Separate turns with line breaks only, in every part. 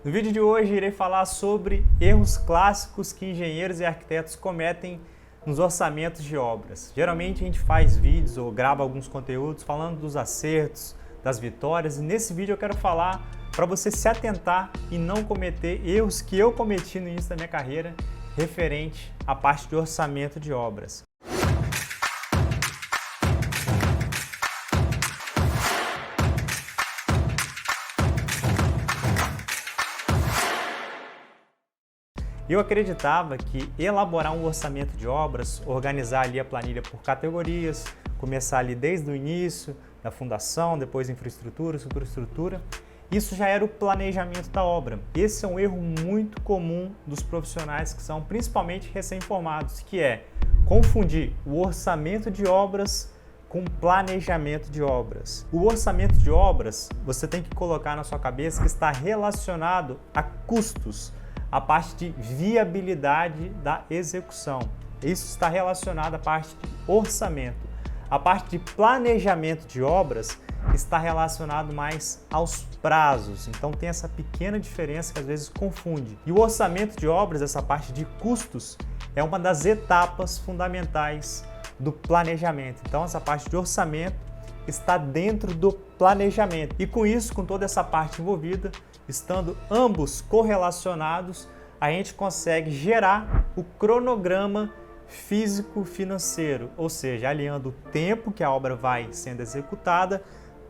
No vídeo de hoje irei falar sobre erros clássicos que engenheiros e arquitetos cometem nos orçamentos de obras. Geralmente a gente faz vídeos ou grava alguns conteúdos falando dos acertos, das vitórias, e nesse vídeo eu quero falar para você se atentar e não cometer erros que eu cometi no início da minha carreira referente à parte de orçamento de obras. Eu acreditava que elaborar um orçamento de obras, organizar ali a planilha por categorias, começar ali desde o início, da fundação, depois infraestrutura, superestrutura, isso já era o planejamento da obra. Esse é um erro muito comum dos profissionais que são principalmente recém-formados, que é confundir o orçamento de obras com planejamento de obras. O orçamento de obras, você tem que colocar na sua cabeça que está relacionado a custos, a parte de viabilidade da execução. Isso está relacionado à parte de orçamento. A parte de planejamento de obras está relacionado mais aos prazos. Então tem essa pequena diferença que às vezes confunde. E o orçamento de obras, essa parte de custos, é uma das etapas fundamentais do planejamento. Então essa parte de orçamento está dentro do planejamento. E com isso, com toda essa parte envolvida, estando ambos correlacionados, a gente consegue gerar o cronograma físico-financeiro, ou seja, alinhando o tempo que a obra vai sendo executada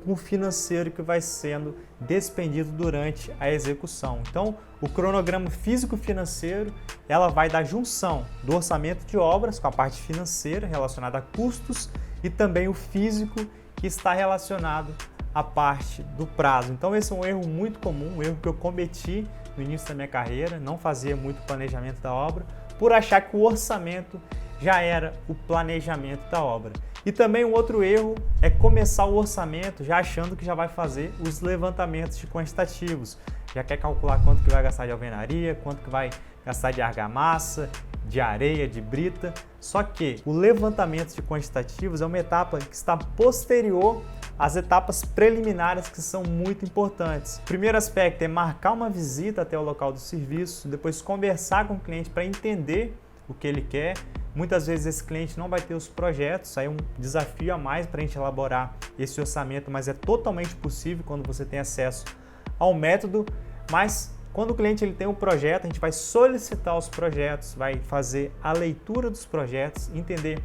com o financeiro que vai sendo despendido durante a execução. Então, o cronograma físico-financeiro, ela vai da junção do orçamento de obras com a parte financeira relacionada a custos e também o físico que está relacionado à parte do prazo. Então esse é um erro muito comum, um erro que eu cometi no início da minha carreira, não fazia muito planejamento da obra, por achar que o orçamento já era o planejamento da obra. E também um outro erro é começar o orçamento já achando que já vai fazer os levantamentos de quantitativos. Já quer calcular quanto que vai gastar de alvenaria, quanto que vai gastar de argamassa, de areia, de brita. Só que o levantamento de quantitativos é uma etapa que está posterior às etapas preliminares, que são muito importantes. O primeiro aspecto é marcar uma visita até o local do serviço, depois conversar com o cliente para entender o que ele quer. Muitas vezes esse cliente não vai ter os projetos, aí é um desafio a mais para a gente elaborar esse orçamento, mas é totalmente possível quando você tem acesso ao método. Mas quando o cliente ele tem um projeto, a gente vai solicitar os projetos, vai fazer a leitura dos projetos, entender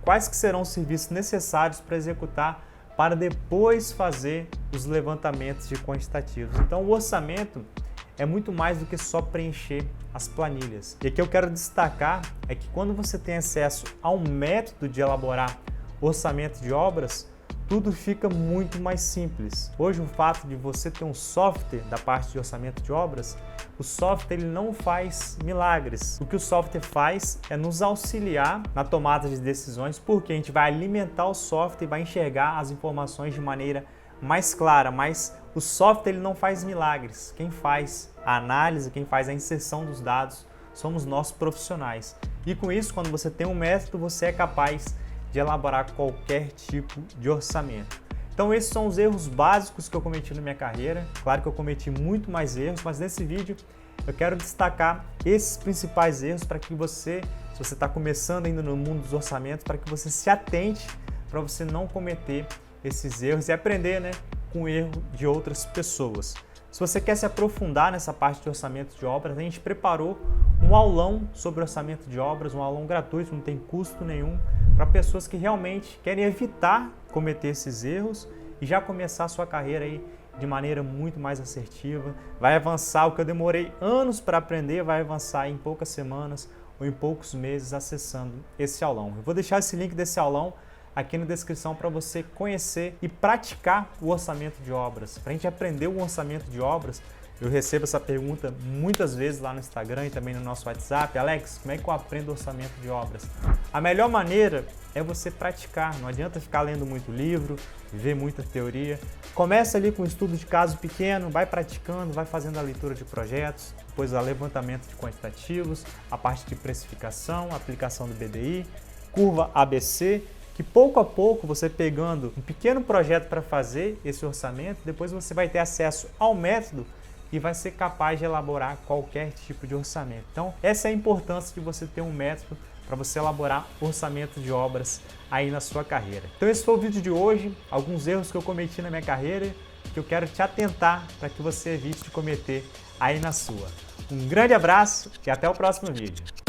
quais que serão os serviços necessários para executar, para depois fazer os levantamentos de quantitativos. Então o orçamento é muito mais do que só preencher as planilhas. E aqui eu quero destacar é que quando você tem acesso a um método de elaborar orçamento de obras, tudo fica muito mais simples. Hoje o fato de você ter um software da parte de orçamento de obras, o software ele não faz milagres. O que o software faz é nos auxiliar na tomada de decisões, porque a gente vai alimentar o software e vai enxergar as informações de maneira mais clara, mas o software ele não faz milagres. Quem faz a análise, quem faz a inserção dos dados, somos nós profissionais. E com isso, quando você tem um método, você é capaz de elaborar qualquer tipo de orçamento. Então esses são os erros básicos que eu cometi na minha carreira. Claro que eu cometi muito mais erros, mas nesse vídeo eu quero destacar esses principais erros para que você, se você está começando ainda no mundo dos orçamentos, para que você se atente para você não cometer esses erros e aprender, com o erro de outras pessoas. Se você quer se aprofundar nessa parte de orçamento de obras, a gente preparou um aulão sobre orçamento de obras, um aulão gratuito, não tem custo nenhum, para pessoas que realmente querem evitar cometer esses erros e já começar a sua carreira aí de maneira muito mais assertiva. Vai avançar o que eu demorei anos para aprender, vai avançar em poucas semanas ou em poucos meses acessando esse aulão. Eu vou deixar esse link desse aulão aqui na descrição para você conhecer e praticar o orçamento de obras. Para a gente aprender o orçamento de obras, eu recebo essa pergunta muitas vezes lá no Instagram e também no nosso WhatsApp. Alex, como é que eu aprendo orçamento de obras? A melhor maneira é você praticar. Não adianta ficar lendo muito livro, ver muita teoria. Começa ali com um estudo de caso pequeno, vai praticando, vai fazendo a leitura de projetos, depois o levantamento de quantitativos, a parte de precificação, aplicação do BDI, curva ABC, que pouco a pouco você pegando um pequeno projeto para fazer esse orçamento, depois você vai ter acesso ao método e vai ser capaz de elaborar qualquer tipo de orçamento. Então, essa é a importância de você ter um método para você elaborar orçamento de obras aí na sua carreira. Então esse foi o vídeo de hoje, alguns erros que eu cometi na minha carreira, que eu quero te atentar para que você evite de cometer aí na sua. Um grande abraço e até o próximo vídeo.